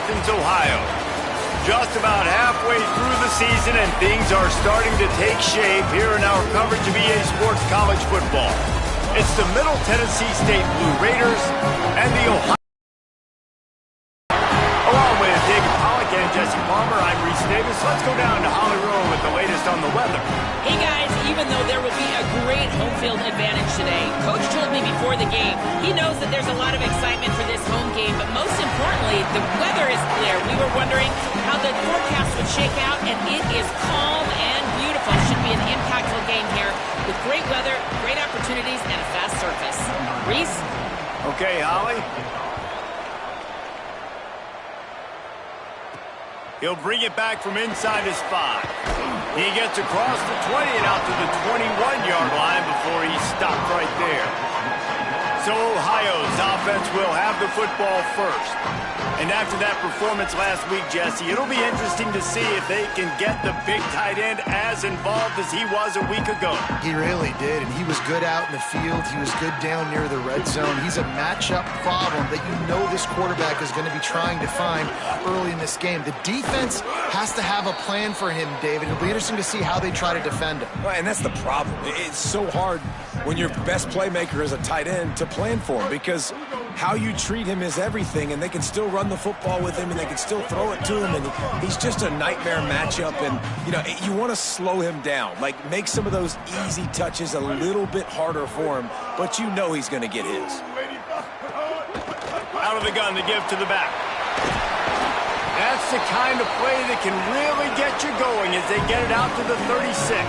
Athens, Ohio. Just about halfway through the season, and things are starting to take shape here in our coverage of EA Sports College Football. It's the Middle Tennessee State Blue Raiders and the Ohio. Along with David Pollack and Jesse Palmer, I'm Reese Davis. Let's go down to Holly Rowe with the latest on the weather. Hey guys, even though there will be a great home field advantage today, Coach told me before the game, he knows that there's a lot of excitement for this home game, but most importantly, the weather is clear. We were wondering how the forecast would shake out, and it is calm and beautiful. Should be an impactful game here with great weather, great opportunities, and a fast surface. Reese? Okay, Holly. He'll bring it back from inside his 5. He gets across the 20 and out to the 21-yard line before he's stopped right there. So Ohio's offense will have the football first. And after that performance last week, Jesse, it'll be interesting to see if they can get the big tight end as involved as he was a week ago. He really did, and he was good out in the field. He was good down near the red zone. He's a matchup problem that you know this quarterback is going to be trying to find early in this game. The defense has to have a plan for him, David. It'll be interesting to see how they try to defend him. Right, and that's the problem. It's so hard when your best playmaker is a tight end to plan for him, because how you treat him is everything, and they can still run the football with him, and they can still throw it to him, and he's just a nightmare matchup. And, you know, you want to slow him down, like make some of those easy touches a little bit harder for him, but you know he's going to get his. Out of the gun to give to the back. That's the kind of play that can really get you going as they get it out to the 36.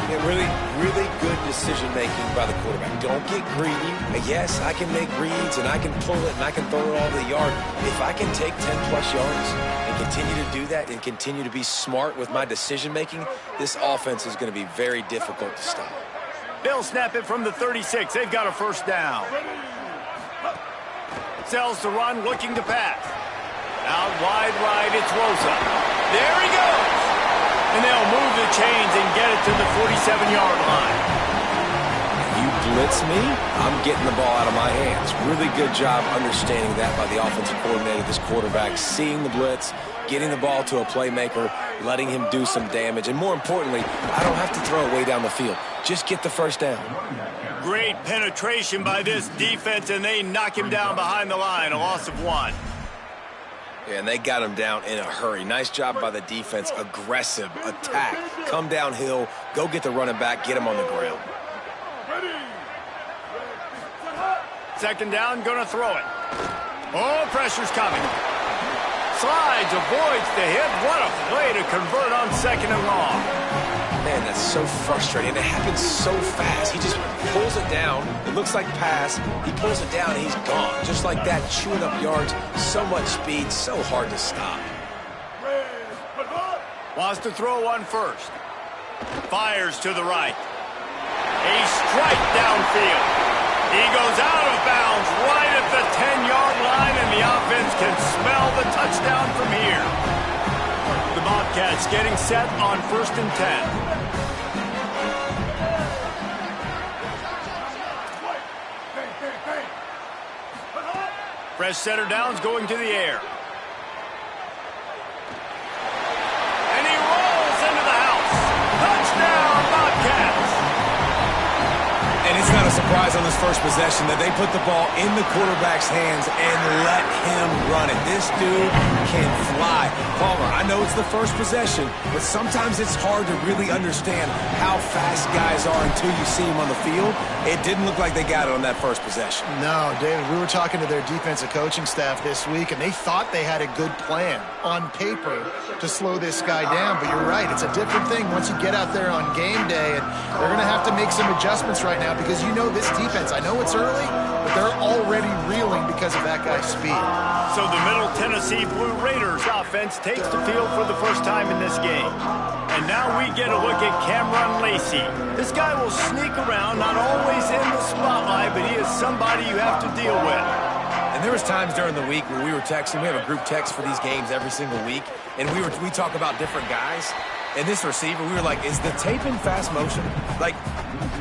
Yeah, really good decision-making by the quarterback. Don't get greedy. Yes, I can make reads, and I can pull it, and I can throw it all over the yard. If I can take 10-plus yards and continue to do that and continue to be smart with my decision-making, this offense is going to be very difficult to stop. They'll snap it from the 36. They've got a first down. Sells to run, looking to pass. Out wide right, it's Rosa. There he goes. And they'll move the chains and get it to the 47-yard line. If you blitz me, I'm getting the ball out of my hands. Really good job understanding that by the offensive coordinator, this quarterback, seeing the blitz, getting the ball to a playmaker, letting him do some damage. And more importantly, I don't have to throw it way down the field. Just get the first down. Great penetration by this defense, and they knock him down behind the line, a loss of 1. Yeah, and they got him down in a hurry. Nice job by the defense. Aggressive attack. Come downhill. Go get the running back. Get him on the ground. Second down, going to throw it. Oh, pressure's coming. Slides, avoids the hit. What a play to convert on second and long. Man, that's so frustrating. It happens so fast. He just pulls it down. It looks like pass. He pulls it down, and he's gone. Just like that, chewing up yards. So much speed, so hard to stop. Wants to throw one first. Fires to the right. A strike downfield. He goes out of bounds right at the 10-yard line, and the offense can smell the touchdown from here. The Bobcats getting set on 1st and 10. Fresh center downs going to the air. And he rolls into the house. Touchdown, Bobcats. And it's not a surprise on this first possession that they put the ball in the quarterback's hands and let him run it. This dude can fly. Palmer, I know it's the first possession, but sometimes it's hard to really understand how fast guys are until you see them on the field. It didn't look like they got it on that first possession. No, David, we were talking to their defensive coaching staff this week, and they thought they had a good plan on paper to slow this guy down. But you're right, it's a different thing once you get out there on game day, and they're going to have to make some adjustments right now because you know this defense, I know it's early, but they're already reeling because of that guy's speed. So the Middle Tennessee Blue Raiders offense takes the field for the first time in this game. And now we get a look at Cameron Lacey. This guy will sneak around, not always in the spotlight, but he is somebody you have to deal with. And there was times during the week when we were texting. We have a group text for these games every single week, and we talk about different guys. And this receiver, we were like, is the tape in fast motion? Like,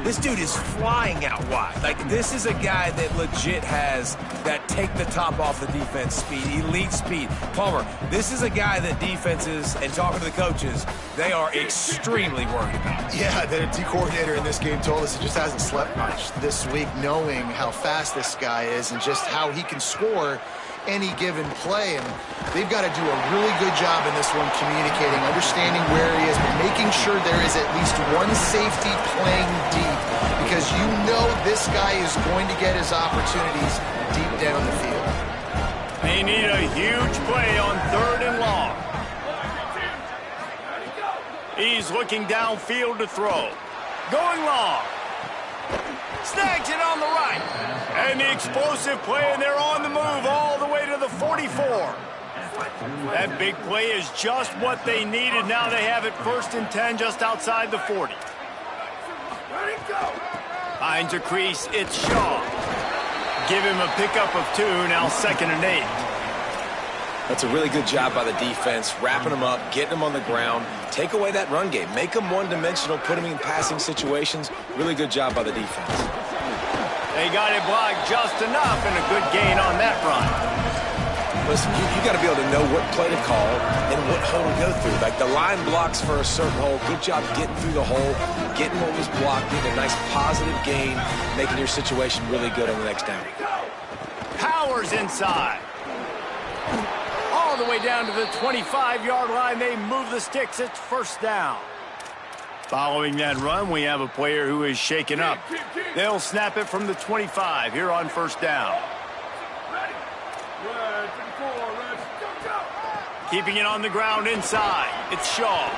this dude is flying out wide. Like, this is a guy that legit has that take the top off the defense speed, elite speed. Palmer, this is a guy that defenses, and talking to the coaches, they are extremely worried about. Yeah, the D coordinator in this game told us he just hasn't slept much this week, knowing how fast this guy is and just how he can score any given play. And they've got to do a really good job in this one communicating, understanding where he is, but making sure there is at least one safety playing deep, because you know this guy is going to get his opportunities deep down the field. They need a huge play on 3rd and long. He's looking downfield to throw. Going long. Snags it on the right. And the explosive play, and they're on the move all the way to the 44. That big play is just what they needed. Now they have it 1st and 10 just outside the 40. Finds a crease. It's Shaw. Give him a pickup of 2, now 2nd and 8. That's a really good job by the defense, wrapping them up, getting them on the ground, take away that run game, make them one-dimensional, put them in passing situations. Really good job by the defense. They got it blocked just enough, and a good gain on that run. Listen, you got to be able to know what play to call and what hole to go through. Like, the line blocks for a certain hole. Good job getting through the hole, getting what was blocked, getting a nice positive gain, making your situation really good on the next down. Powers inside. All the way down to the 25-yard line. They move the sticks. It's 1st down. Following that run, we have a player who is shaken up. They'll snap it from the 25 here on 1st down. Keeping it on the ground inside. It's Shaw.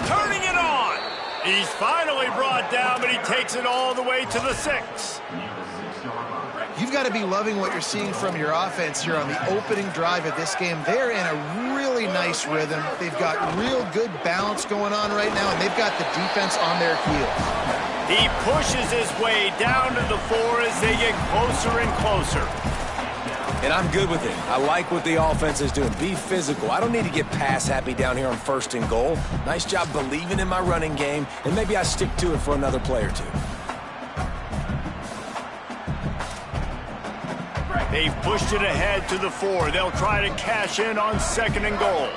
Turning it on. He's finally brought down, but he takes it all the way to the 6. You've got to be loving what you're seeing from your offense here on the opening drive of this game. They're in a really nice rhythm. They've got real good balance going on right now, and they've got the defense on their heels. He pushes his way down to the 4 as they get closer and closer. And I'm good with it. I like what the offense is doing. Be physical. I don't need to get pass happy down here on 1st and goal. Nice job believing in my running game, and maybe I stick to it for another play or 2. They've pushed it ahead to the 4. They'll try to cash in on 2nd and goal.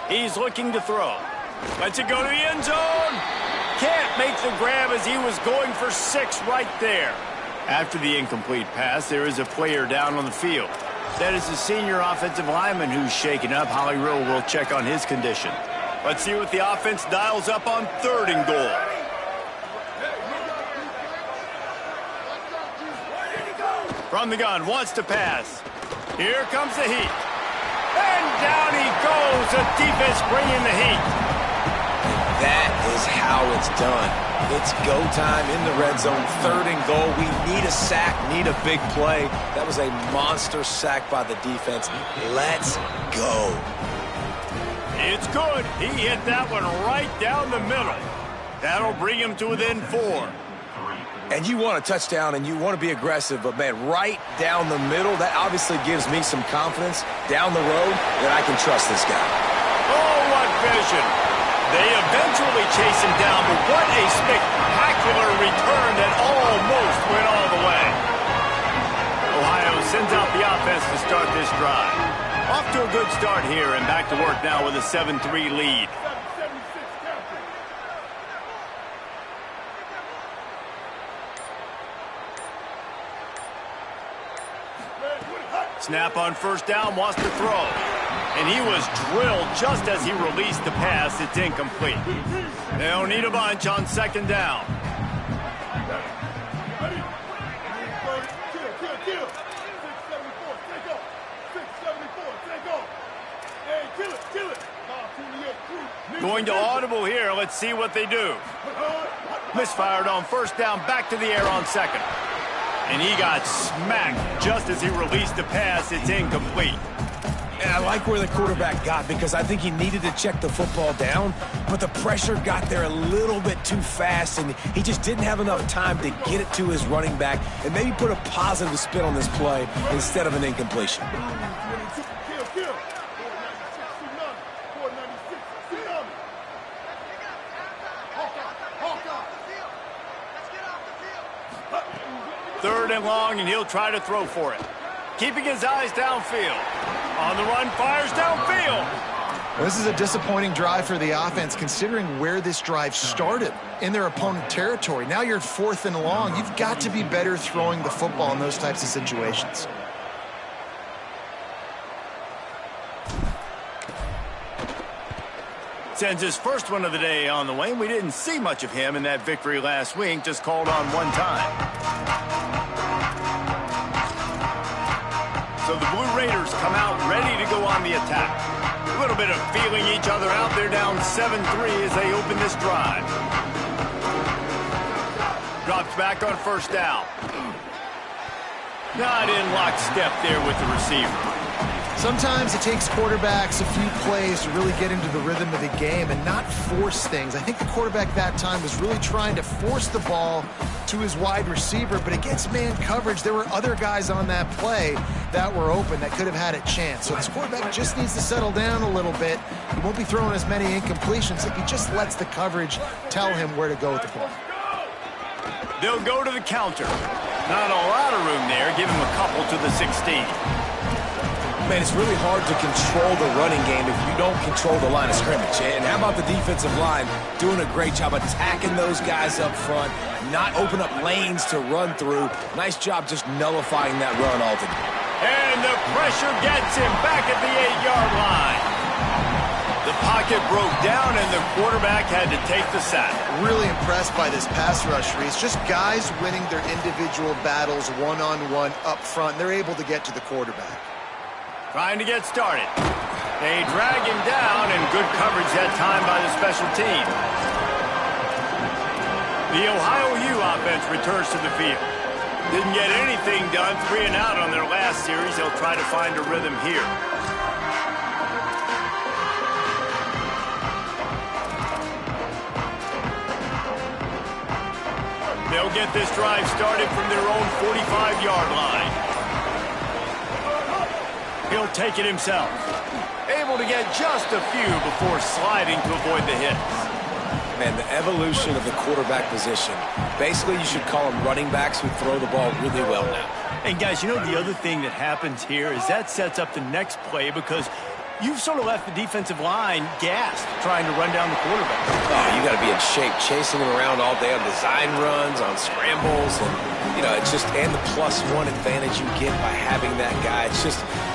He's looking to throw. Lets it go to the end zone. Can't make the grab as he was going for 6 right there. After the incomplete pass, there is a player down on the field. That is the senior offensive lineman who's shaken up. Holly Rill will check on his condition. Let's see what the offense dials up on 3rd and goal. From the gun, wants to pass. Here comes the heat. And down he goes. The defense bringing the heat. That is how it's done. It's go time in the red zone. 3rd and goal. We need a sack, need a big play. That was a monster sack by the defense. Let's go. It's good. He hit that one right down the middle. That'll bring him to within 4. And you want a touchdown and you want to be aggressive, but, man, right down the middle, that obviously gives me some confidence down the road that I can trust this guy. Oh, what vision. They eventually chase him down, but what a spectacular return that almost went all the way. Ohio sends out the offense to start this drive. Off to a good start here and back to work now with a 7-3 lead. Snap on 1st down, wants to throw. And he was drilled just as he released the pass. It's incomplete. They'll need a bunch on 2nd down. Going to audible here. Let's see what they do. Misfired on 1st down, back to the air on 2nd. And he got smacked just as he released the pass. It's incomplete. And I like where the quarterback got, because I think he needed to check the football down, but the pressure got there a little bit too fast, and he just didn't have enough time to get it to his running back and maybe put a positive spin on this play instead of an incompletion. 3rd and long, and he'll try to throw for it. Keeping his eyes downfield. On the run, fires downfield. This is a disappointing drive for the offense, considering where this drive started in their opponent territory. Now you're at 4th and long. You've got to be better throwing the football in those types of situations. Sends his first one of the day on the way. We didn't see much of him in that victory last week, just called on one time. So the Blue Raiders come out ready to go on the attack. A little bit of feeling each other out. They're down 7-3 as they open this drive. Drops back on 1st down. Not in lockstep there with the receiver. Sometimes it takes quarterbacks a few plays to really get into the rhythm of the game and not force things. I think the quarterback that time was really trying to force the ball to his wide receiver, but against man coverage, there were other guys on that play that were open that could have had a chance. So this quarterback just needs to settle down a little bit. He won't be throwing as many incompletions if he just lets the coverage tell him where to go with the ball. They'll go to the counter. Not a lot of room there. Give him a couple to the 16. Man, it's really hard to control the running game if you don't control the line of scrimmage. And how about the defensive line doing a great job attacking those guys up front, not open up lanes to run through. Nice job just nullifying that run altogether. And the pressure gets him back at the 8-yard line. The pocket broke down, and the quarterback had to take the sack. Really impressed by this pass rush, Reese. Just guys winning their individual battles one-on-one up front. They're able to get to the quarterback. Trying to get started. They drag him down, and good coverage that time by the special team. The Ohio U offense returns to the field. Didn't get anything done, 3 and out on their last series. They'll try to find a rhythm here. They'll get this drive started from their own 45-yard line. He'll take it himself. Able to get just a few before sliding to avoid the hits. Man, the evolution of the quarterback position. Basically, you should call them running backs who throw the ball really well now. And guys, you know the other thing that happens here is that sets up the next play because you've sort of left the defensive line gassed trying to run down the quarterback. Oh, you got to be in shape, chasing him around all day on design runs, on scrambles, and it's just, and the +1 advantage you get by having that guy.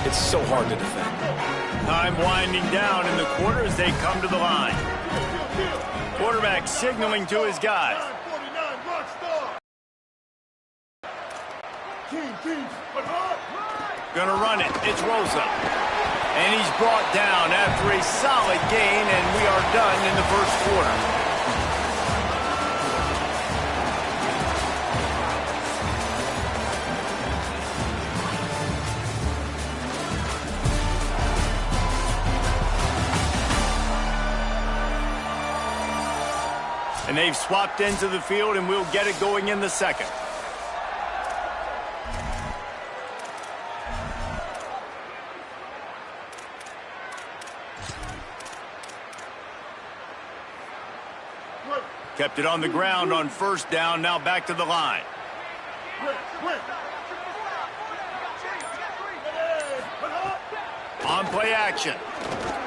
It's so hard to defend. Time winding down in the quarter as they come to the line. Quarterback signaling to his guys. Gonna run it. It's Rosa. And he's brought down after a solid gain, and we are done in the 1st quarter. And they've swapped into the field, and we'll get it going in the 2nd. Kept it on the ground on 1st down, now back to the line. On play action.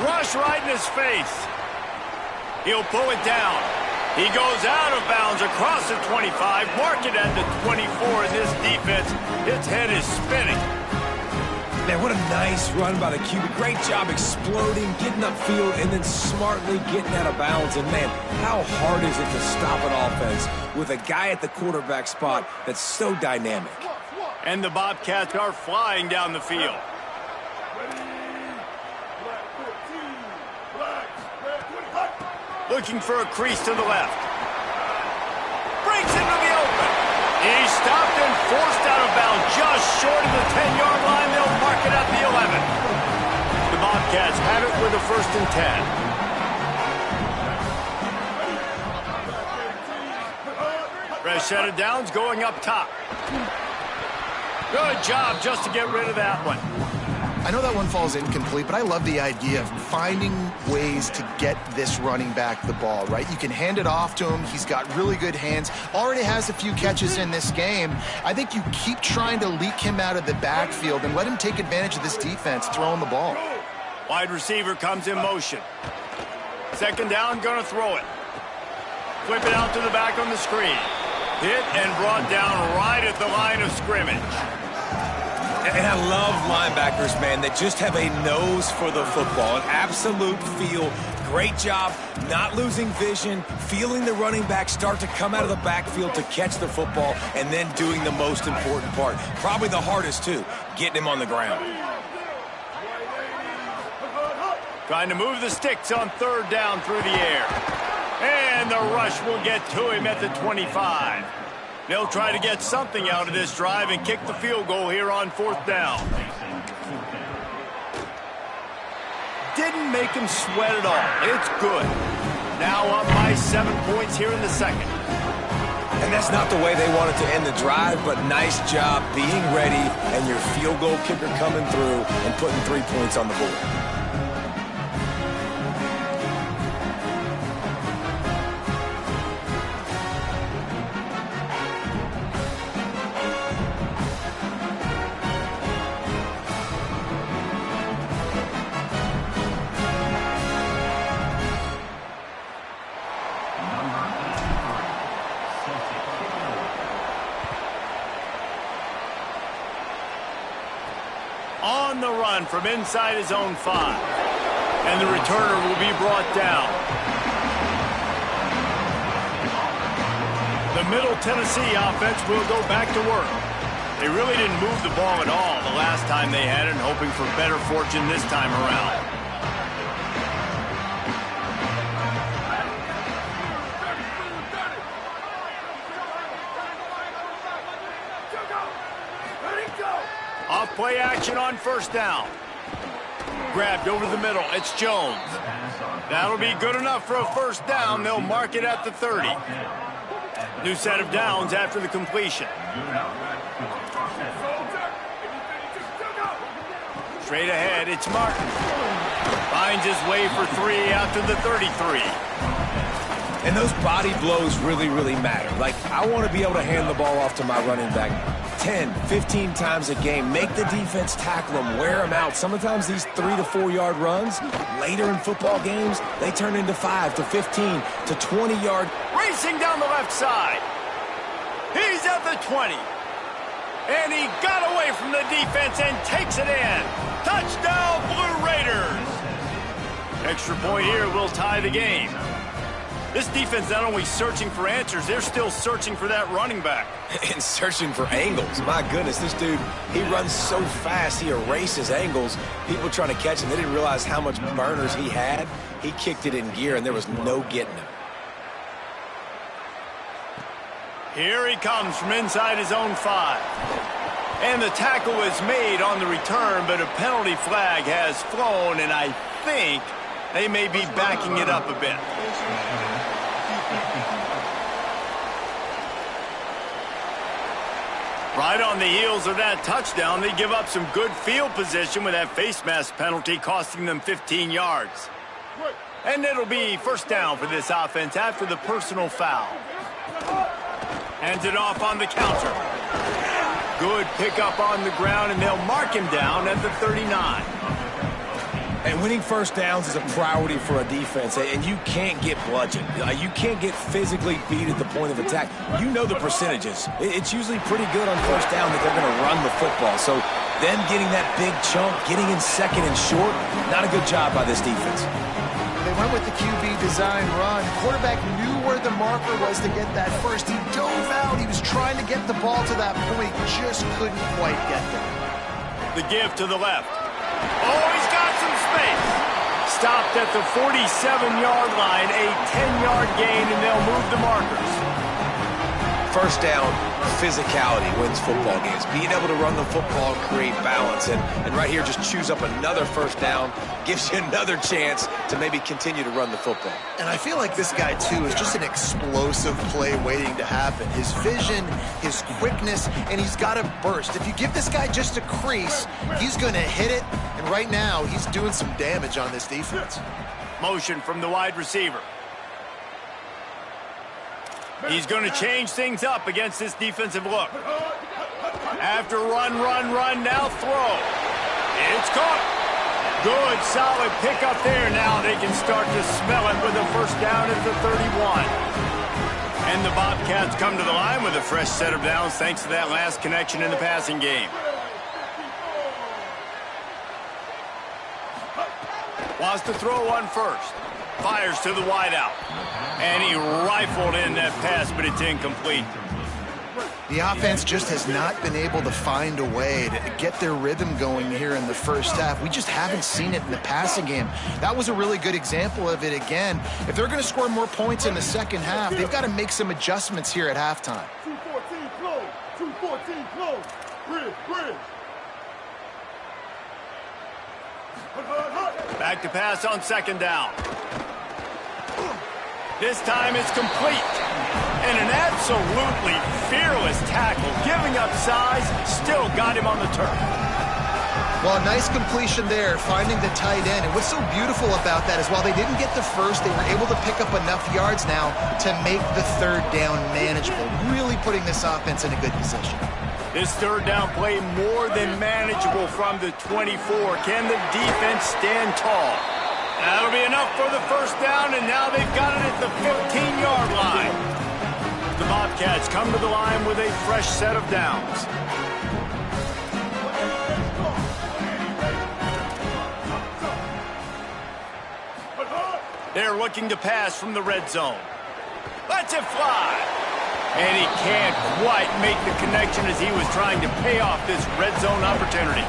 Rush right in his face. He'll pull it down. He goes out of bounds across the 25, mark it at the 24, and this defense, its head is spinning. Man, what a nice run by the QB. Great job exploding, getting upfield, and then smartly getting out of bounds. And, man, how hard is it to stop an offense with a guy at the quarterback spot that's so dynamic? And the Bobcats are flying down the field. Looking for a crease to the left. Breaks into the open. He's stopped and forced out of bounds just short of the 10-yard line. They'll mark it at the 11. The Bobcats have it with a 1st and 10. Fresh set of downs going up top. Good job just to get rid of that one. I know that one falls incomplete, but I love the idea of finding ways to get this running back the ball, right? You can hand it off to him. He's got really good hands. Already has a few catches in this game. I think you keep trying to leak him out of the backfield and let him take advantage of this defense throwing the ball. Wide receiver comes in motion. Second down, gonna throw it. Flip it out to the back on the screen. Hit and brought down right at the line of scrimmage. And I love linebackers, man, that just have a nose for the football, an absolute feel. Great job not losing vision, feeling the running back start to come out of the backfield to catch the football, and then doing the most important part. Probably the hardest, too, getting him on the ground. Trying to move the sticks on third down through the air. And the rush will get to him at the 25. They'll try to get something out of this drive and kick the field goal here on fourth down. Didn't make him sweat at all. It's good. Now up by 7 points here in the second. And that's not the way they wanted to end the drive, but nice job being ready and your field goal kicker coming through and putting 3 points on the board. On the run from inside his own 5. And the returner will be brought down. The Middle Tennessee offense will go back to work. They really didn't move the ball at all the last time they had it, and hoping for better fortune this time around. Off-play action on first down. Grabbed over the middle. It's Jones. That'll be good enough for a first down. They'll mark it at the 30. New set of downs after the completion. Straight ahead, it's Martin. Finds his way for 3 out to the 33. And those body blows really, really matter. Like, I want to be able to hand the ball off to my running back 10, 15 times a game. Make the defense tackle them, wear them out. Sometimes these 3 to 4 yard runs, later in football games, they turn into 5 to 15 to 20 yard. Racing down the left side. He's at the 20. And he got away from the defense and takes it in. Touchdown, Blue Raiders. Extra point here will tie the game. This defense not only searching for answers, they're still searching for that running back. And searching for angles. My goodness, this dude, he runs so fast, he erases angles. People trying to catch him, they didn't realize how much burners he had. He kicked it in gear, and there was no getting him. Here he comes from inside his own 5. And the tackle is made on the return, but a penalty flag has flown, and I think they may be backing it up a bit. Right on the heels of that touchdown, they give up some good field position with that face mask penalty costing them 15 yards. And it'll be first down for this offense after the personal foul. Hands it off on the counter. Good pickup on the ground, and they'll mark him down at the 39. And winning first downs is a priority for a defense, and you can't get bludgeoned. You can't get physically beat at the point of attack. You know the percentages. It's usually pretty good on first down that they're going to run the football. So them getting that big chunk, getting in second and short, not a good job by this defense. They went with the QB design run. Quarterback knew where the marker was to get that first. He dove out. He was trying to get the ball to that point. Just couldn't quite get there. The give to the left. Oh, he's got some space. Stopped at the 47-yard line, a 10-yard gain, and they'll move the markers. first down physicality wins football games. Being able to run the football and create balance. And right here, just choose up another first down, gives you another chance to maybe continue to run the football. And I feel like this guy, too, is just an explosive play waiting to happen. His vision, his quickness, and he's got a burst. If you give this guy just a crease, he's going to hit it. And right now, he's doing some damage on this defense. Motion from the wide receiver. He's going to change things up against this defensive look. After run, now throw. It's caught. Good, solid pickup there. Now they can start to smell it with a first down at the 31. And the Bobcats come to the line with a fresh set of downs thanks to that last connection in the passing game. Wants to throw one first. Fires to the wideout. And he rifled in that pass, but it's incomplete. The offense just has not been able to find a way to get their rhythm going here in the first half. We just haven't seen it in the passing game. That was a really good example of it again. If they're going to score more points in the second half, they've got to make some adjustments here at halftime. 214 close. 214 close. Bridge. Back to pass on second down. This time it's complete. And an absolutely fearless tackle, giving up size, still got him on the turf. Well, a nice completion there, finding the tight end. And what's so beautiful about that is while they didn't get the first, they were able to pick up enough yards now to make the third down manageable, really putting this offense in a good position. This third down play more than manageable from the 24. Can the defense stand tall? That'll be enough for the first down, and now they've got it at the 15-yard line. The Bobcats come to the line with a fresh set of downs. They're looking to pass from the red zone. Lets it fly. And he can't quite make the connection as he was trying to pay off this red zone opportunity.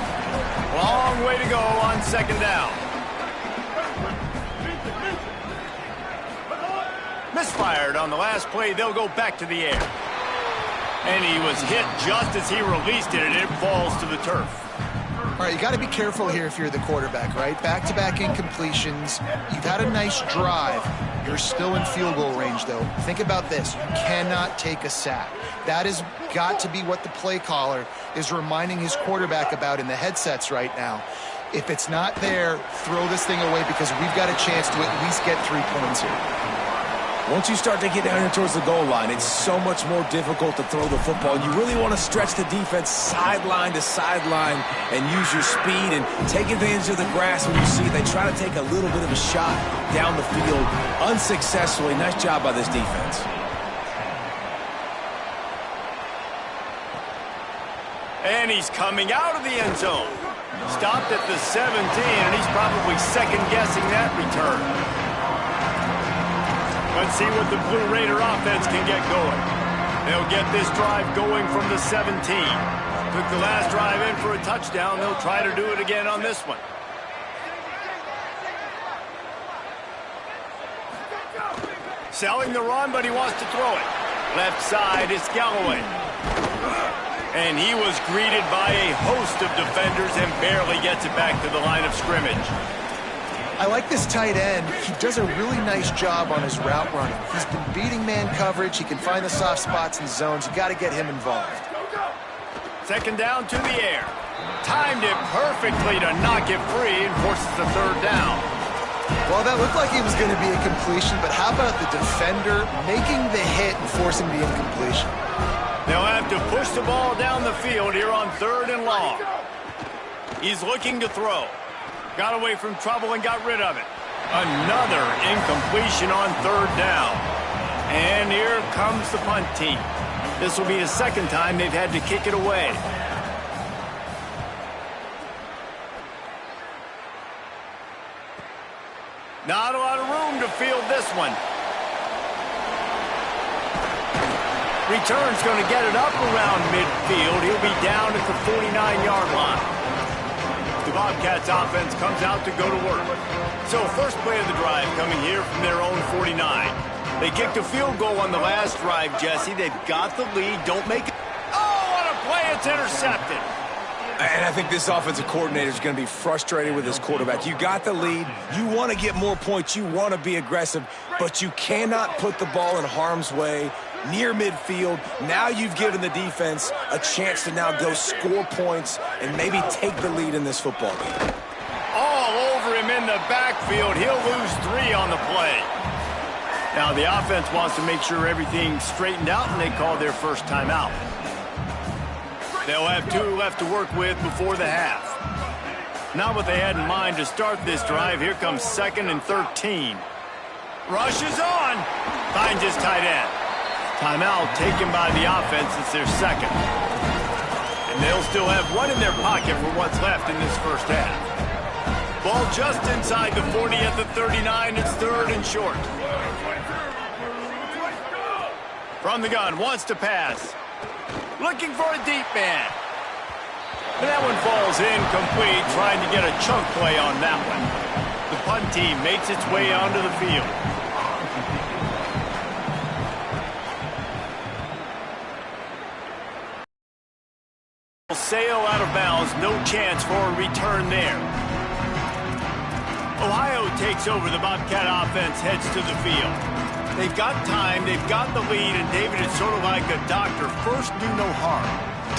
Long way to go on second down. Misfired on the last play. They'll go back to the air. And he was hit just as he released it, and it falls to the turf. All right, you got to be careful here if you're the quarterback, right? Back-to-back incompletions. You've had a nice drive. You're still in field goal range, though. Think about this. You cannot take a sack. That has got to be what the play caller is reminding his quarterback about in the headsets right now. If it's not there, throw this thing away because we've got a chance to at least get 3 points here. Once you start to get down here towards the goal line, it's so much more difficult to throw the football. You really want to stretch the defense sideline to sideline and use your speed and take advantage of the grass when you see it. They try to take a little bit of a shot down the field unsuccessfully. Nice job by this defense. And he's coming out of the end zone. Stopped at the 17, and he's probably second-guessing that return. Let's see what the Blue Raider offense can get going. They'll get this drive going from the 17. Took the last drive in for a touchdown. They'll try to do it again on this one. Selling the run, but he wants to throw it. Left side is Galloway. And he was greeted by a host of defenders and barely gets it back to the line of scrimmage. I like this tight end. He does a really nice job on his route running. He's been beating man coverage. He can find the soft spots and zones. You got to get him involved. Second down to the air. Timed it perfectly to knock it free and forces the third down. Well, that looked like it was going to be a completion, but how about the defender making the hit and forcing the incompletion? They'll have to push the ball down the field here on third and long. He's looking to throw. Got away from trouble and got rid of it. Another incompletion on third down. And here comes the punt team. This will be the second time they've had to kick it away. Not a lot of room to field this one. Return's going to get it up around midfield. He'll be down at the 49-yard line. The Bobcats offense comes out to go to work. So first play of the drive coming here from their own 49. They kicked a field goal on the last drive, Jesse. They've got the lead. Don't make it. Oh, what a play. It's intercepted. And I think this offensive coordinator is going to be frustrated with his quarterback. You got the lead. You want to get more points. You want to be aggressive, but you cannot put the ball in harm's way near midfield. Now you've given the defense a chance to now go score points and maybe take the lead in this football game. All over him in the backfield. He'll lose 3 on the play. Now the offense wants to make sure everything's straightened out, and they call their first timeout. They'll have 2 left to work with before the half. Not what they had in mind to start this drive. Here comes 2nd and 13. Rush is on. Finds his tight end. Timeout taken by the offense. It's their second. And they'll still have 1 in their pocket for what's left in this first half. Ball just inside the 40 at the 39. It's 3rd and short. From the gun, wants to pass. Looking for a deep man. And that one falls incomplete, trying to get a chunk play on that one. The punt team makes its way onto the field. Sail out of bounds, no chance for a return there. Ohio takes over. The Bobcat offense heads to the field. They've got time, they've got the lead, and David is sort of like a doctor. First, do no harm.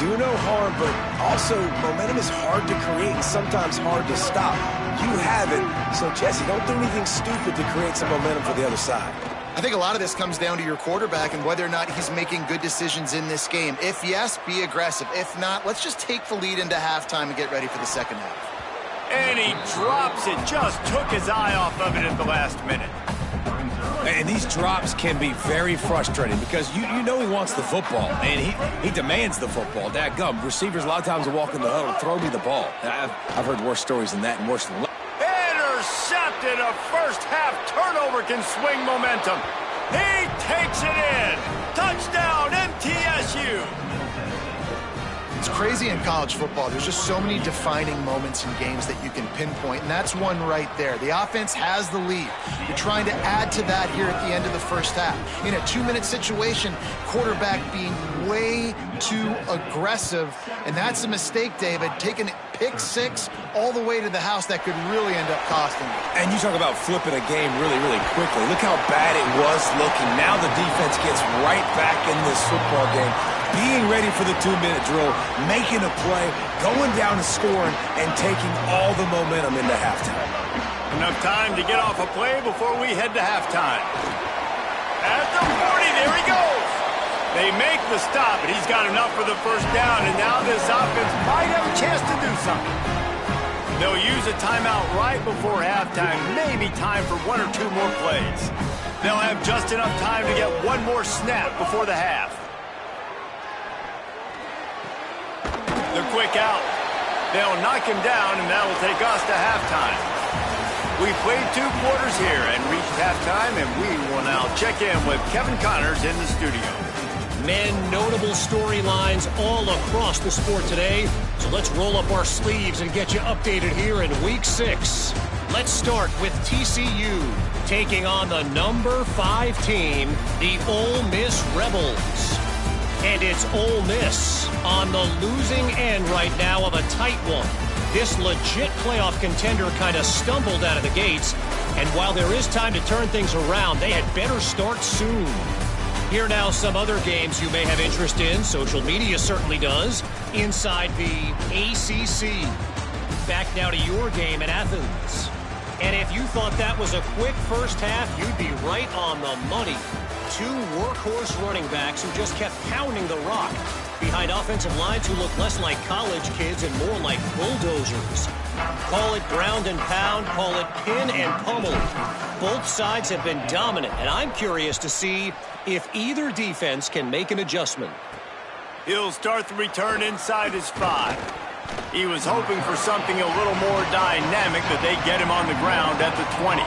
Do no harm, but also momentum is hard to create and sometimes hard to stop. You have it, so Jesse, don't do anything stupid to create some momentum for the other side. I think a lot of this comes down to your quarterback and whether or not he's making good decisions in this game. If yes, be aggressive. If not, let's just take the lead into halftime and get ready for the second half. And he drops it. Just took his eye off of it at the last minute. And these drops can be very frustrating because you know he wants the football, and he demands the football. Dadgum, receivers a lot of times will walk in the huddle, throw me the ball. I've heard worse stories than that and worse than... Intercepted. A first half turnover can swing momentum. He takes it in. Touchdown, MTSU. It's crazy in college football. There's just so many defining moments in games that you can pinpoint, and that's one right there. The offense has the lead. You're trying to add to that here at the end of the first half. In a 2-minute situation, quarterback being way too aggressive, and that's a mistake, David. Taking pick 6 all the way to the house, that could really end up costing you. And you talk about flipping a game really, really quickly. Look how bad it was looking. Now the defense gets right back in this football game, being ready for the 2-minute drill, making a play, going down and scoring, and taking all the momentum into halftime. Enough time to get off a play before we head to halftime. At the 40, there he goes. They make the stop, and he's got enough for the first down, and now this offense might have a chance to do something. They'll use a timeout right before halftime, maybe time for 1 or 2 more plays. They'll have just enough time to get 1 more snap before the half. The quick out. They'll knock him down, and that'll take us to halftime. We played 2 quarters here and reached halftime, and we will now check in with Kevin Connors in the studio. Men, notable storylines all across the sport today. So let's roll up our sleeves and get you updated here in Week 6. Let's start with TCU taking on the number 5 team, the Ole Miss Rebels. And it's Ole Miss on the losing end right now of a tight one. This legit playoff contender kind of stumbled out of the gates. And while there is time to turn things around, they had better start soon. Here now some other games you may have interest in. Social media certainly does. Inside the ACC. Back now to your game in Athens. And if you thought that was a quick first half, you'd be right on the money. 2 workhorse running backs who just kept pounding the rock behind offensive lines who look less like college kids and more like bulldozers. Call it ground and pound, call it pin and pummel. Both sides have been dominant, and I'm curious to see if either defense can make an adjustment. He'll start the return inside his 5. He was hoping for something a little more dynamic, that they get him on the ground at the 20.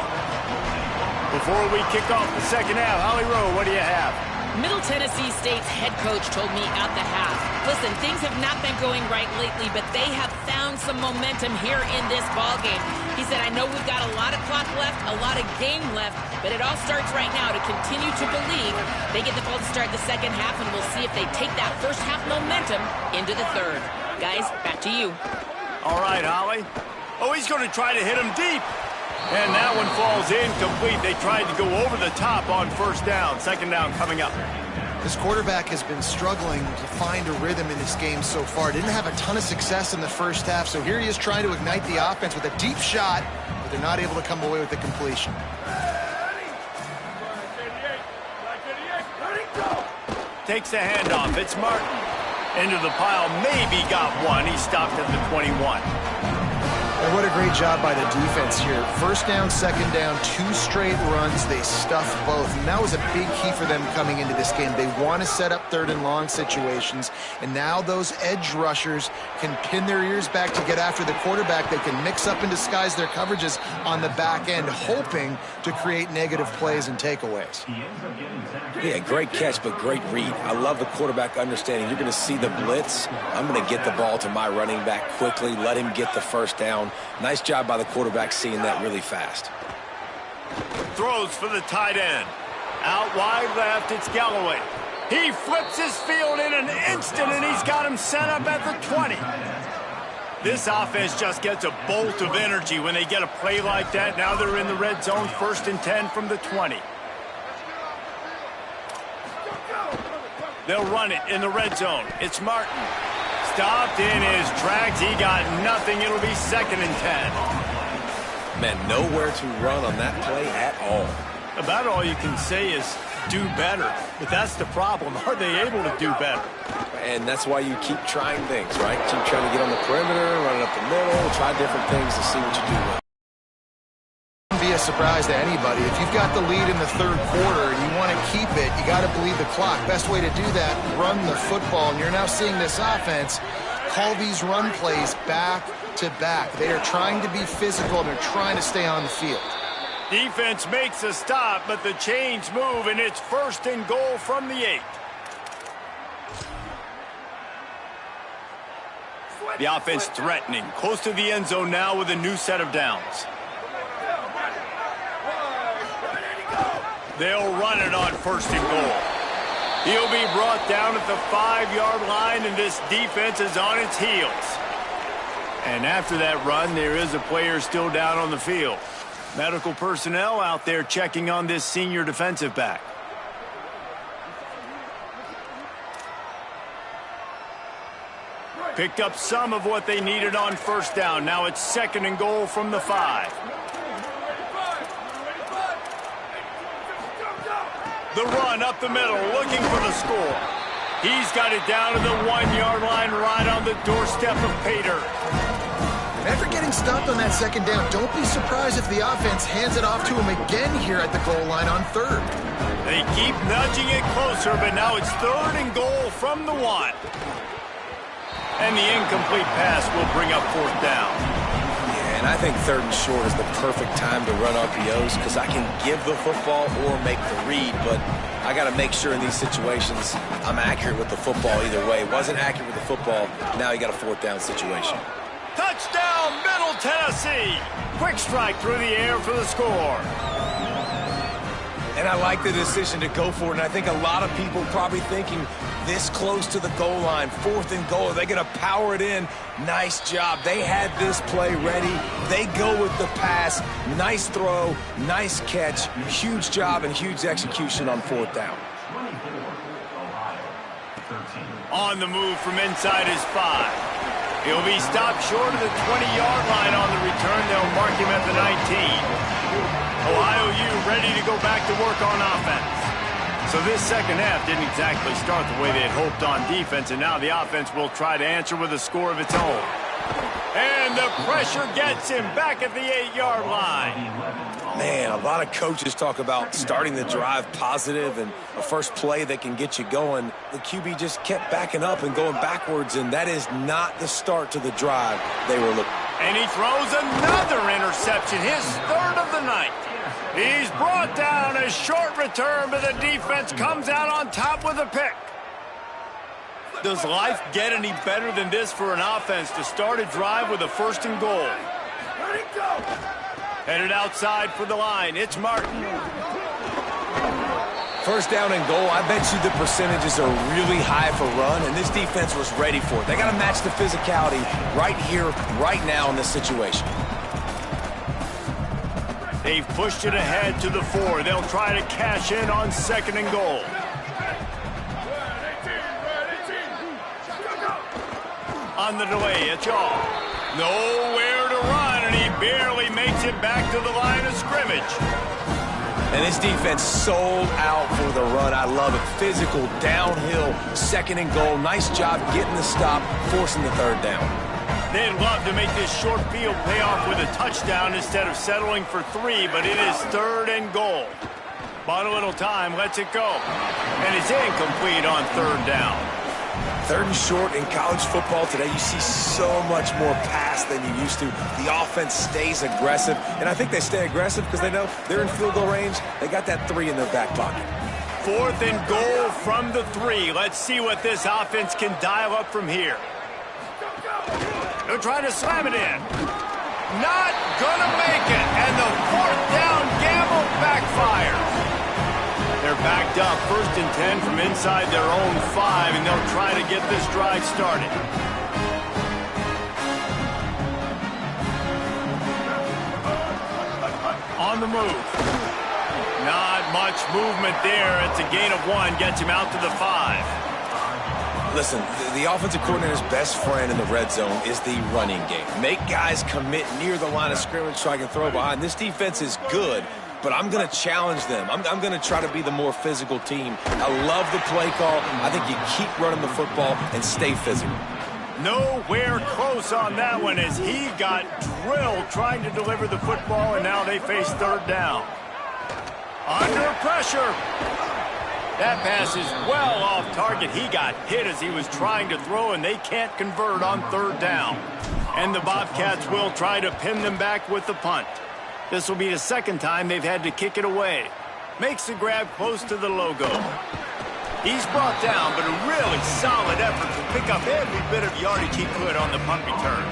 Before we kick off the second half, Holly Rowe, what do you have? Middle Tennessee State's head coach told me at the half, listen, things have not been going right lately, but they have found some momentum here in this ball game. He said, I know we've got a lot of clock left, a lot of game left, but it all starts right now to continue to believe they get the ball to start the second half, and we'll see if they take that first half momentum into the third. Guys, back to you. All right, Holly. Oh, he's going to try to hit him deep. And that one falls incomplete. They tried to go over the top on first down. Second down coming up. This quarterback has been struggling to find a rhythm in this game so far. Didn't have a ton of success in the first half, so here he is trying to ignite the offense with a deep shot, but they're not able to come away with the completion. Takes the handoff. It's Martin. Into the pile. Maybe got one. He stopped at the 21. And what a great job by the defense here. First down, second down, 2 straight runs. They stuffed both. And that was a big key for them coming into this game. They want to set up third and long situations. And now those edge rushers can pin their ears back to get after the quarterback. They can mix up and disguise their coverages on the back end, hoping to create negative plays and takeaways. Yeah, great catch, but great read. I love the quarterback understanding. You're going to see the blitz. I'm going to get the ball to my running back quickly, let him get the first down. Nice job by the quarterback seeing that really fast. Throws for the tight end. Out wide left, it's Galloway. He flips his field in an instant, and he's got him set up at the 20. This offense just gets a bolt of energy when they get a play like that. Now they're in the red zone, 1st and 10 from the 20. They'll run it in the red zone. It's Martin. Stopped in his tracks. He got nothing. It'll be 2nd and 10. Man, nowhere to run on that play at all. About all you can say is do better. But that's the problem. Are they able to do better? And that's why you keep trying things, right? Keep trying to get on the perimeter, run it up the middle, try different things to see what you do with. Be a surprise to anybody. If you've got the lead in the third quarter and you want to keep it, you got to bleed the clock. Best way to do that, run the football. And you're now seeing this offense call these run plays back to back. They are trying to be physical and they're trying to stay on the field. Defense makes a stop, but the chains move, and it's 1st and goal from the 8. The offense threatening, close to the end zone now with a new set of downs. They'll run it on 1st and goal. He'll be brought down at the 5-yard line, and this defense is on its heels. And after that run, there is a player still down on the field. Medical personnel out there checking on this senior defensive back. Picked up some of what they needed on 1st down. Now it's 2nd and goal from the 5. The run up the middle, looking for the score. He's got it down to the 1-yard line, right on the doorstep of Pater. After getting stopped on that 2nd down, don't be surprised if the offense hands it off to him again here at the goal line on 3rd. They keep nudging it closer, but now it's 3rd and goal from the 1. And the incomplete pass will bring up 4th down. And I think 3rd and short is the perfect time to run RPOs because I can give the football or make the read, but I got to make sure in these situations I'm accurate with the football either way. Wasn't accurate with the football, now you got a 4th down situation. Touchdown, Middle Tennessee! Quick strike through the air for the score. And I like the decision to go for it, and I think a lot of people probably thinking this close to the goal line, 4th and goal, are they going to power it in? Nice job. They had this play ready. They go with the pass. Nice throw, nice catch, huge job and huge execution on 4th down. On the move from inside his 5. He'll be stopped short of the 20-yard line on the return. They'll mark him at the 19. Ohio U ready to go back to work on offense. So this second half didn't exactly start the way they had hoped on defense, and now the offense will try to answer with a score of its own. And the pressure gets him back at the 8-yard line. Man, a lot of coaches talk about starting the drive positive and a first play that can get you going. The QB just kept backing up and going backwards, and that is not the start to the drive they were looking. And he throws another interception, his 3rd of the night. He's brought down. A short return, but the defense comes out on top with a pick. Does life get any better than this for an offense to start a drive with a 1st and goal? Headed outside for the line. It's Martin. 1st down and goal, I bet you the percentages are really high for run, and this defense was ready for it. They got to match the physicality right here, right now in this situation. They've pushed it ahead to the 4. They'll try to cash in on 2nd and goal. On the delay, it's all. Nowhere to run, and he barely makes it back to the line of scrimmage. And this defense sold out for the run. I love it. Physical, downhill, 2nd and goal. Nice job getting the stop, forcing the 3rd down. They'd love to make this short field pay off with a touchdown instead of settling for 3, but it is 3rd and goal. Bought a little time, lets it go. And it's incomplete on 3rd down. 3rd and short in college football today, you see so much more pass than you used to. The offense stays aggressive, and I think they stay aggressive because they know they're in field goal range. They got that 3 in their back pocket. 4th and goal from the 3. Let's see what this offense can dial up from here. They'll try to slam it in. Not gonna make it, and the 4th down gamble backfires. They're backed up, 1st and 10 from inside their own 5, and they'll try to get this drive started. On the move. Not much movement there. It's a gain of 1, gets him out to the 5. Listen, the offensive coordinator's best friend in the red zone is the running game. Make guys commit near the line of scrimmage so I can throw behind. This defense is good, but I'm going to challenge them. I'm going to try to be the more physical team. I love the play call. I think you keep running the football and stay physical. Nowhere close on that one as he got drilled trying to deliver the football, and now they face 3rd down. Under pressure. That pass is well off target. He got hit as he was trying to throw, and they can't convert on 3rd down. And the Bobcats will try to pin them back with the punt. This will be the 2nd time they've had to kick it away. Makes the grab close to the logo. He's brought down, but a really solid effort to pick up every bit of yardage he could on the punt return.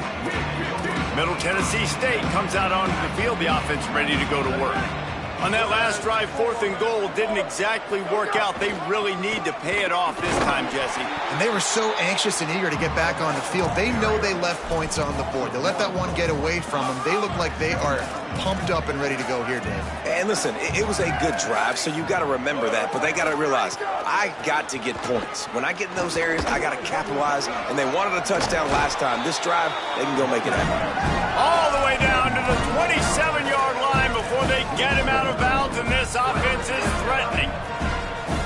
Middle Tennessee State comes out onto the field. The offense ready to go to work. On that last drive, 4th and goal didn't exactly work out. They really need to pay it off this time, Jesse. And they were so anxious and eager to get back on the field. They know they left points on the board. They let that one get away from them. They look like they are pumped up and ready to go here, Dave. And listen, it was a good drive, so you got to remember that. But they got to realize, I got to get points. When I get in those areas, I got to capitalize. And they wanted a touchdown last time. This drive, they can go make it happen. All the way down to the 27-yard line before they get him out of bounds, and this offense is threatening.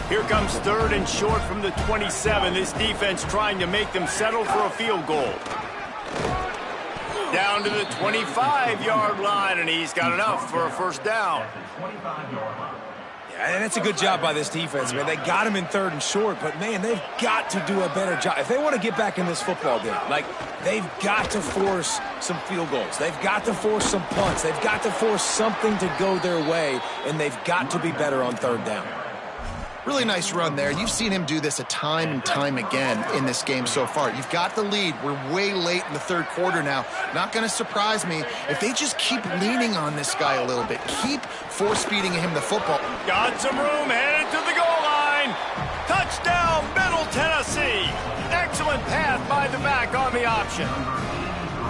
Here comes 3rd and short from the 27. This defense trying to make them settle for a field goal. Down to the 25-yard line, and he's got enough for a 1st down. Yeah, and it's a good job by this defense, man. They got him in 3rd and short, but, man, they've got to do a better job. If they want to get back in this football game, like, they've got to force some field goals. They've got to force some punts. They've got to force something to go their way, and they've got to be better on 3rd down. Really nice run there. You've seen him do this a time and time again in this game so far. You've got the lead. We're way late in the 3rd quarter now. Not going to surprise me if they just keep leaning on this guy a little bit. Keep force-feeding him the football. Got some room, headed to the goal line. Touchdown, Middle Tennessee. Excellent pass by the back on the option.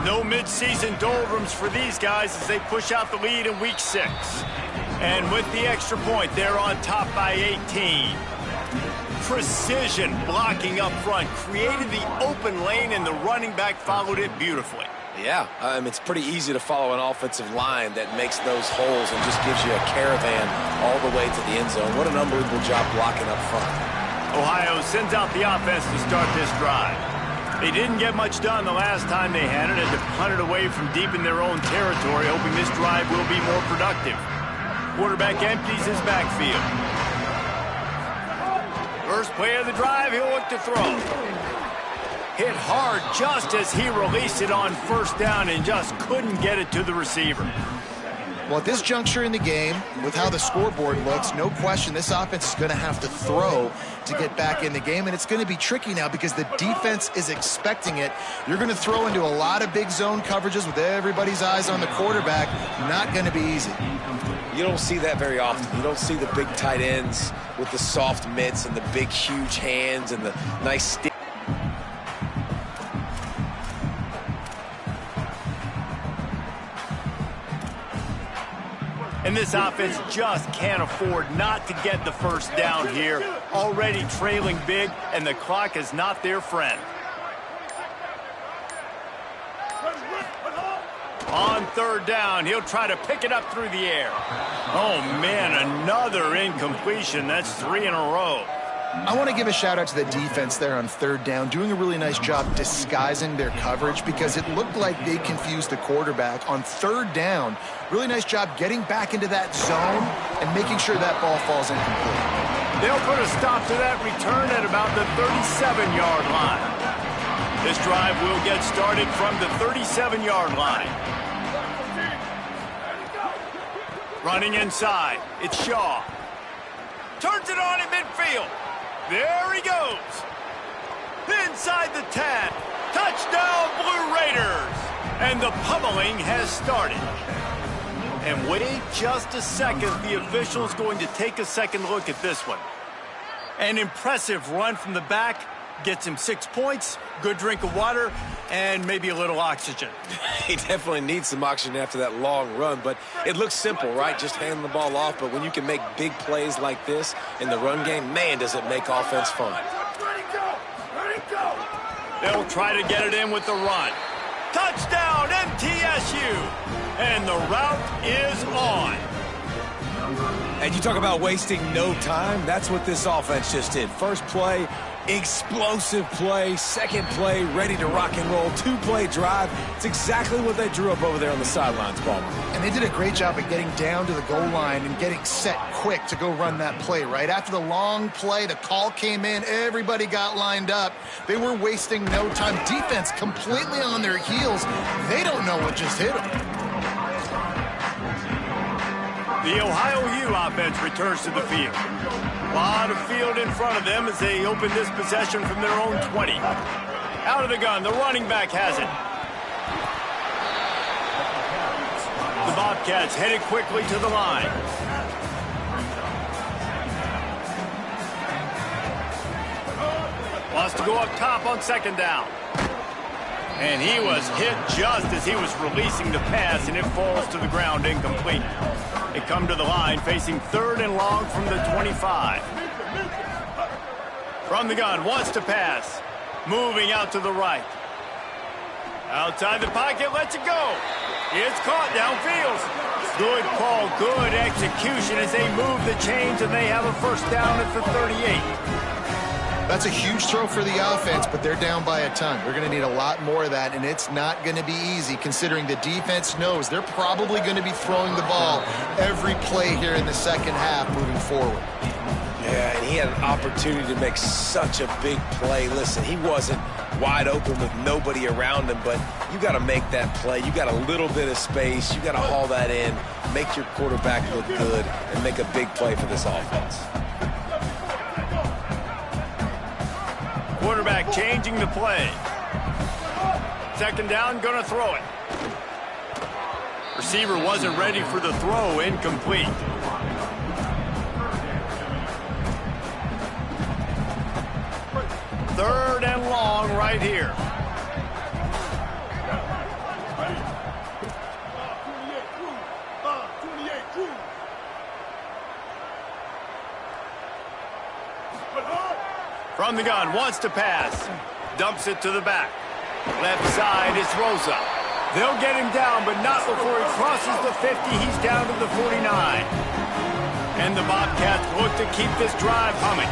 No midseason doldrums for these guys as they push out the lead in week 6. And with the extra point, they're on top by 18. Precision blocking up front, created the open lane, and the running back followed it beautifully. Yeah, it's pretty easy to follow an offensive line that makes those holes and just gives you a caravan all the way to the end zone. What an unbelievable job blocking up front. Ohio sends out the offense to start this drive. They didn't get much done the last time they had it, and to punt it away from deep in their own territory, hoping this drive will be more productive. Quarterback empties his backfield. First play of the drive, he'll look to throw. Hit hard just as he released it on 1st down and just couldn't get it to the receiver. Well, at this juncture in the game, with how the scoreboard looks, no question this offense is going to have to throw to get back in the game, and it's going to be tricky now because the defense is expecting it. You're going to throw into a lot of big zone coverages with everybody's eyes on the quarterback. Not going to be easy. You don't see that very often. You don't see the big tight ends with the soft mitts and the big, huge hands and the nice stick. And this offense just can't afford not to get the first down here. Already trailing big, and the clock is not their friend. On third down, he'll try to pick it up through the air. Oh, man, another incompletion. That's 3 in a row. I want to give a shout-out to the defense there on third down, doing a really nice job disguising their coverage because it looked like they confused the quarterback. On third down, really nice job getting back into that zone and making sure that ball falls incomplete. They'll put a stop to that return at about the 37-yard line. This drive will get started from the 37-yard line. Running inside, it's Shaw. Turns it on in midfield. There he goes. Inside the 10. Touchdown, Blue Raiders. And the pummeling has started. And wait just a second. The official's going to take a second look at this one. An impressive run from the back. Gets him 6 points, good drink of water, and maybe a little oxygen. He definitely needs some oxygen after that long run, but it looks simple, right? Just handing the ball off, but when you can make big plays like this in the run game, man, does it make offense fun. They'll try to get it in with the run. Touchdown, MTSU! And the route is on. And you talk about wasting no time, that's what this offense just did. First play, explosive play. Second play, ready to rock and roll. 2-play drive. It's exactly what they drew up over there on the sidelines, Palmer. And they did a great job of getting down to the goal line and getting set quick to go run that play, right? After the long play, the call came in, everybody got lined up. They were wasting no time. Defense completely on their heels. They don't know what just hit them. The Ohio U offense returns to the field. A lot of field in front of them as they open this possession from their own 20. Out of the gun, the running back has it. The Bobcats headed quickly to the line. Wants to go up top on second down. And he was hit just as he was releasing the pass, and it falls to the ground incomplete. They come to the line facing third and long from the 25. From the gun, wants to pass. Moving out to the right. Outside the pocket, lets it go. It's caught downfield. Good call, good execution as they move the chains, and they have a first down at the 38. That's a huge throw for the offense, but they're down by a ton. They're going to need a lot more of that, and it's not going to be easy considering the defense knows they're probably going to be throwing the ball every play here in the second half moving forward. Yeah, and he had an opportunity to make such a big play. Listen, he wasn't wide open with nobody around him, but you got to make that play. You got a little bit of space. You got to haul that in, make your quarterback look good, and make a big play for this offense. Quarterback changing the play. Second down, gonna throw it. Receiver wasn't ready for the throw, incomplete. Third and long right here. From the gun, wants to pass. Dumps it to the back. Left side is Rosa. They'll get him down, but not before he crosses the 50. He's down to the 49. And the Bobcats look to keep this drive humming.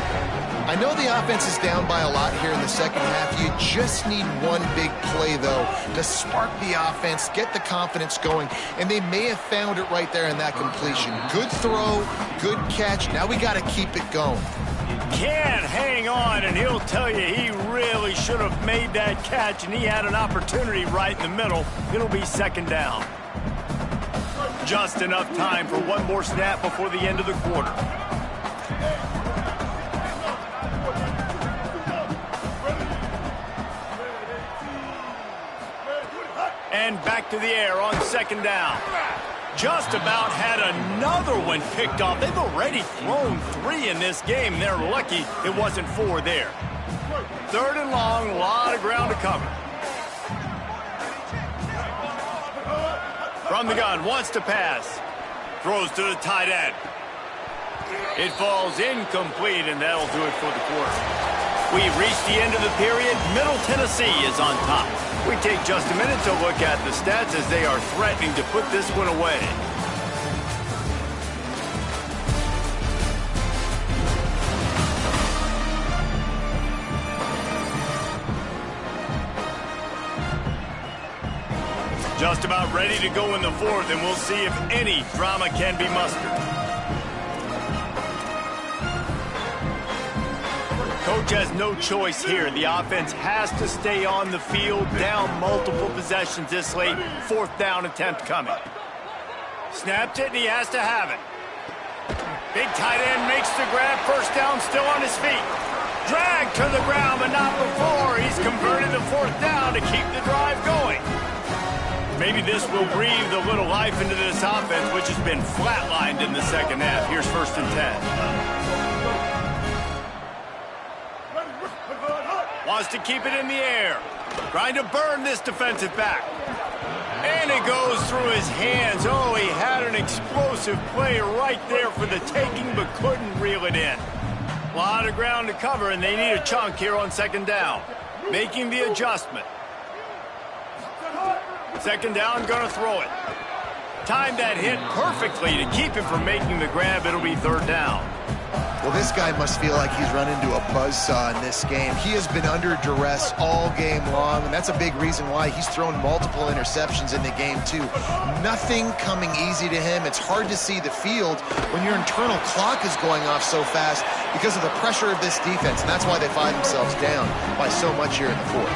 I know the offense is down by a lot here in the second half. You just need one big play, though, to spark the offense, get the confidence going, and they may have found it right there in that completion. Good throw, good catch. Now we got to keep it going. Can't hang on, and he'll tell you he really should have made that catch, and he had an opportunity right in the middle. It'll be second down. Just enough time for one more snap before the end of the quarter. And back to the air on second down. Just about had another one picked off. They've already thrown 3 in this game. They're lucky it wasn't 4 there. Third and long, a lot of ground to cover. From the gun, wants to pass. Throws to the tight end. It falls incomplete, and that'll do it for the quarter. We've reached the end of the period. Middle Tennessee is on top. We take just a minute to look at the stats as they are threatening to put this one away. Just about ready to go in the fourth, and we'll see if any drama can be mustered. Coach has no choice here. The offense has to stay on the field, down multiple possessions this late. Fourth down attempt coming. Snapped it, and he has to have it. Big tight end makes the grab. First down, still on his feet. Dragged to the ground, but not before. He's converted the fourth down to keep the drive going. Maybe this will breathe a little life into this offense, which has been flatlined in the second half. Here's 1st and 10. Wants to keep it in the air. Trying to burn this defensive back. And it goes through his hands. Oh, he had an explosive play right there for the taking, but couldn't reel it in. A lot of ground to cover, and they need a chunk here on second down. Making the adjustment. Second down, gonna throw it. Timed that hit perfectly to keep him from making the grab. It'll be third down. Well, this guy must feel like he's run into a buzzsaw in this game. He has been under duress all game long, and that's a big reason why he's thrown multiple interceptions in the game, too. Nothing coming easy to him. It's hard to see the field when your internal clock is going off so fast because of the pressure of this defense, and that's why they find themselves down by so much here in the fourth.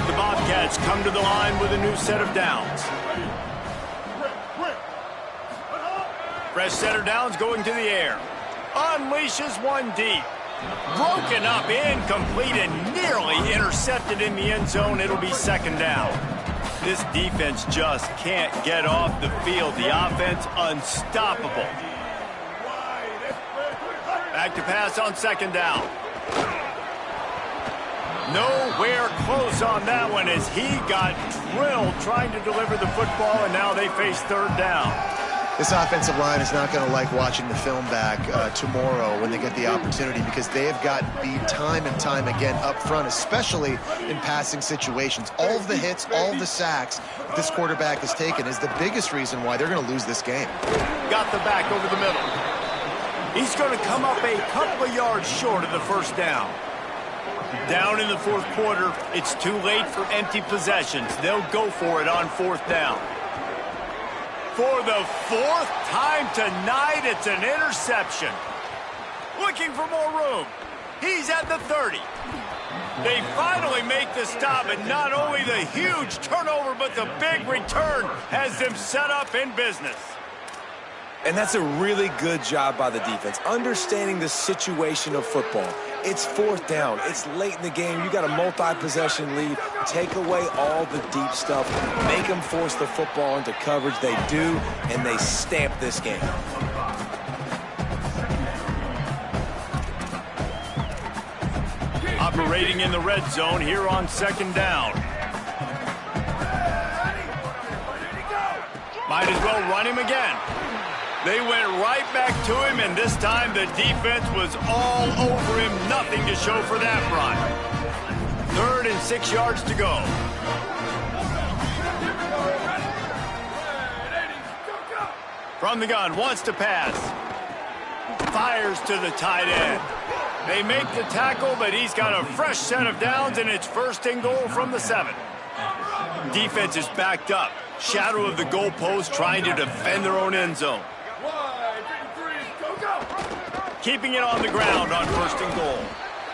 The Bobcats come to the line with a new set of downs. Fresh set of downs going to the air. Unleashes one deep. Broken up, incomplete, and nearly intercepted in the end zone. It'll be second down. This defense just can't get off the field. The offense unstoppable. Back to pass on second down. Nowhere close on that one as he got drilled trying to deliver the football, and now they face third down. This offensive line is not going to like watching the film back tomorrow when they get the opportunity because they have gotten beat time and time again up front, especially in passing situations. All of the hits, all of the sacks this quarterback has taken is the biggest reason why they're going to lose this game. Got the back over the middle. He's going to come up a couple of yards short of the first down. Down in the fourth quarter, it's too late for empty possessions. They'll go for it on fourth down. For the fourth time tonight, it's an interception. Looking for more room. He's at the 30. They finally make the stop, and not only the huge turnover, but the big return has them set up in business. And that's a really good job by the defense, understanding the situation of football. It's fourth down. It's late in the game. You got a multi-possession lead. Take away all the deep stuff. Make them force the football into coverage. They do, and they stamp this game. Operating in the red zone here on second down. Might as well run him again. They went right back to him, and this time the defense was all over him. Nothing to show for that run. 3rd and 6 yards to go. From the gun, wants to pass. Fires to the tight end. They make the tackle, but he's got a fresh set of downs, and it's 1st and goal from the 7. Defense is backed up. Shadow of the goalpost trying to defend their own end zone. Keeping it on the ground on 1st and goal.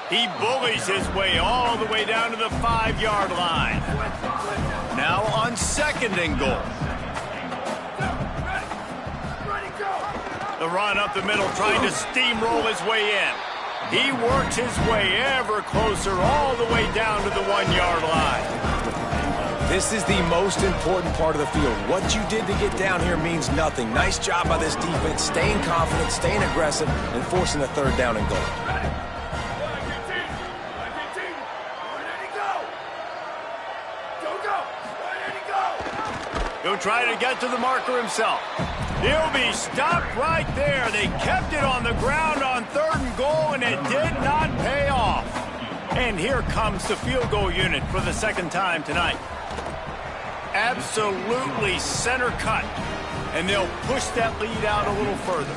He bullies his way all the way down to the 5-yard line. Now on 2nd and goal. The run up the middle, trying to steamroll his way in. He works his way ever closer all the way down to the 1-yard line. This is the most important part of the field. What you did to get down here means nothing. Nice job by this defense, staying confident, staying aggressive, and forcing a 3rd down and goal. He'll try to get to the marker himself. He'll be stopped right there. They kept it on the ground on 3rd and goal, and it did not pay off. And here comes the field goal unit for the 2nd time tonight. Absolutely center cut. And they'll push that lead out a little further.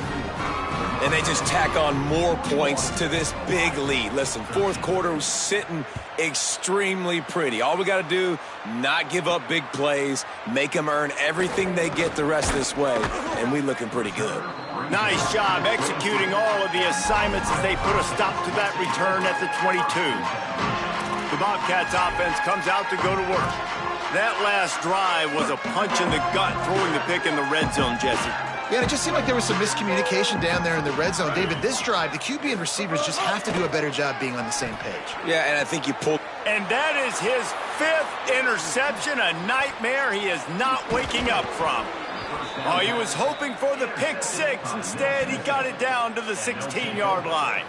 And they just tack on more points to this big lead. Listen, 4th quarter was sitting extremely pretty. All we got to do, not give up big plays, make them earn everything they get the rest of this way, and we looking pretty good. Nice job executing all of the assignments as they put a stop to that return at the 22. The Bobcats offense comes out to go to work. That last drive was a punch in the gut, throwing the pick in the red zone, Jesse. Yeah, it just seemed like there was some miscommunication down there in the red zone. David, this drive, the QB and receivers just have to do a better job being on the same page. Yeah, and I think you pulled. And that is his 5th interception, a nightmare he is not waking up from. Oh, he was hoping for the pick 6. Instead, he got it down to the 16-yard line.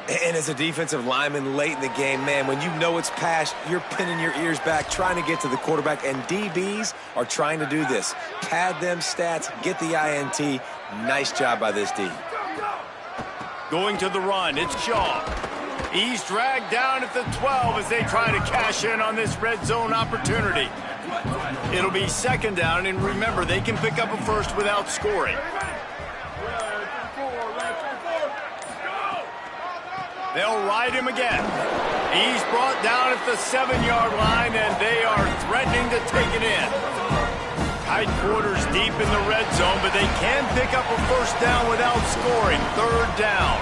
And as a defensive lineman late in the game, man, when you know it's past, you're pinning your ears back, trying to get to the quarterback, and DBs are trying to do this. Pad them stats, get the INT. Nice job by this D. Going to the run, it's Shaw. He's dragged down at the 12 as they try to cash in on this red zone opportunity. It'll be 2nd down, and remember, they can pick up a first without scoring. They'll ride him again. He's brought down at the 7-yard line, and they are threatening to take it in. Tight quarters deep in the red zone, but they can pick up a first down without scoring. 3rd down.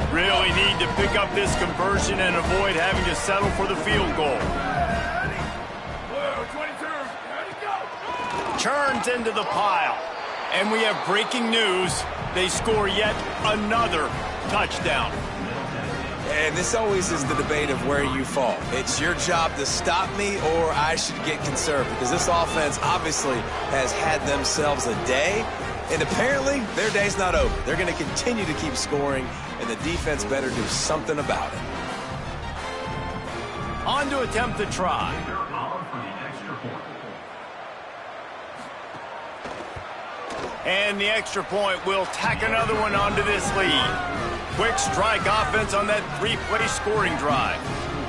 Really need to pick up this conversion and avoid having to settle for the field goal. Churns into the pile. And we have breaking news. They score yet another touchdown. And this always is the debate of where you fall. It's your job to stop me, or I should get conservative, because this offense obviously has had themselves a day, and apparently their day's not over. They're going to continue to keep scoring, and the defense better do something about it. On to attempt the try. And the extra point will tack another one onto this lead. Quick strike offense on that 3-play scoring drive.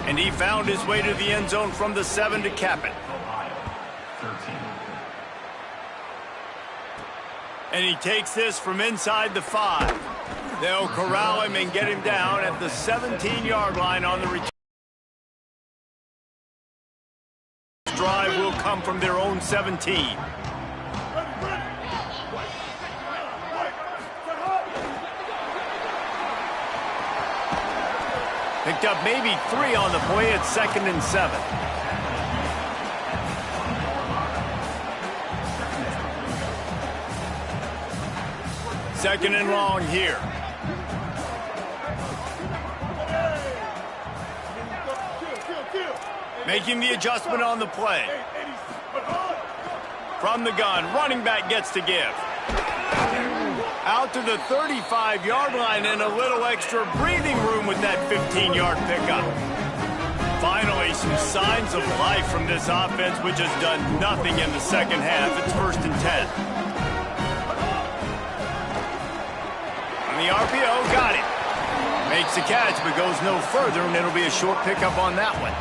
And he found his way to the end zone from the 7 to cap it. And he takes this from inside the 5. They'll corral him and get him down at the 17-yard line on the return. This drive will come from their own 17. Picked up maybe 3 on the play at 2nd and 7. Second and long here. Making the adjustment on the play. From the gun, running back gets to give. Out to the 35-yard line and a little extra breathing room with that 15-yard pickup. Finally, some signs of life from this offense, which has done nothing in the second half. It's 1st and 10. And the RPO got it. Makes the catch, but goes no further, and it'll be a short pickup on that one.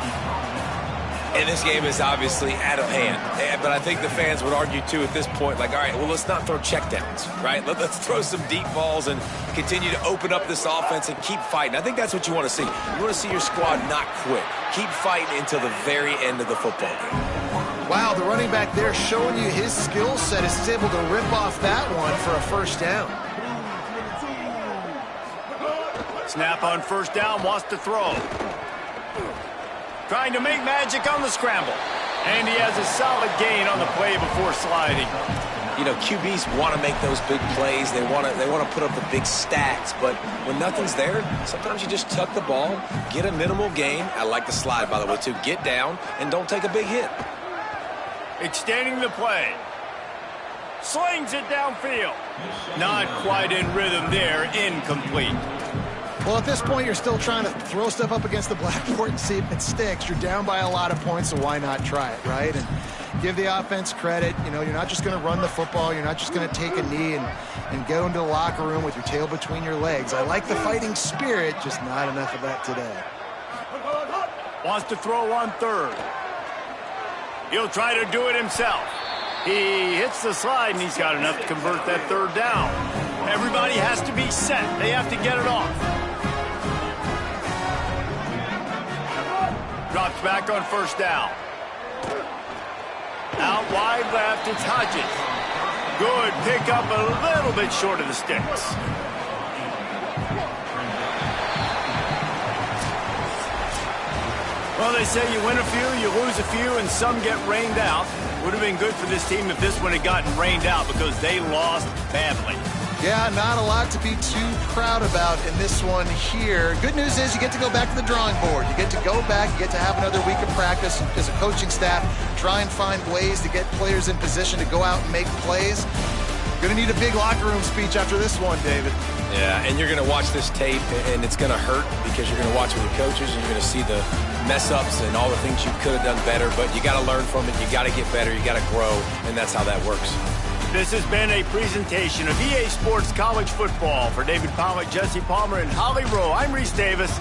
And this game is obviously out of hand. But I think the fans would argue, too, at this point, like, all right, well, let's not throw checkdowns, right? Let's throw some deep balls and continue to open up this offense and keep fighting. I think that's what you want to see. You want to see your squad not quit. Keep fighting until the very end of the football game. Wow, the running back there showing you his skill set is able to rip off that one for a first down. Snap on first down, wants to throw. Trying to make magic on the scramble. And he has a solid gain on the play before sliding. You know, QBs want to make those big plays. They want to put up the big stats. But when nothing's there, sometimes you just tuck the ball, get a minimal gain. I like the slide, by the way, too. Get down and don't take a big hit. Extending the play. Slings it downfield. Not quite in rhythm there. Incomplete. Well, at this point, you're still trying to throw stuff up against the blackboard and see if it sticks. You're down by a lot of points, so why not try it, right? And give the offense credit. You know, you're not just going to run the football. You're not just going to take a knee and go into the locker room with your tail between your legs. I like the fighting spirit, just not enough of that today. Wants to throw on third. He'll try to do it himself. He hits the slide, and he's got enough to convert that third down. Everybody has to be set. They have to get it off. Drops back on first down. Out wide left, it's Hodges. Good pickup, a little bit short of the sticks. Well, they say you win a few, you lose a few, and some get rained out. Would have been good for this team if this one had gotten rained out because they lost badly. Yeah, not a lot to be too proud about in this one here. Good news is you get to go back to the drawing board. You get to go back, you get to have another week of practice as a coaching staff, try and find ways to get players in position to go out and make plays. Going to need a big locker room speech after this one, David. Yeah, and you're going to watch this tape, and it's going to hurt because you're going to watch with your coaches, and you're going to see the mess-ups and all the things you could have done better, but you got to learn from it. You got to get better. You got to grow, and that's how that works. This has been a presentation of EA Sports College Football. For David Pollack, Jesse Palmer, and Holly Rowe, I'm Reese Davis.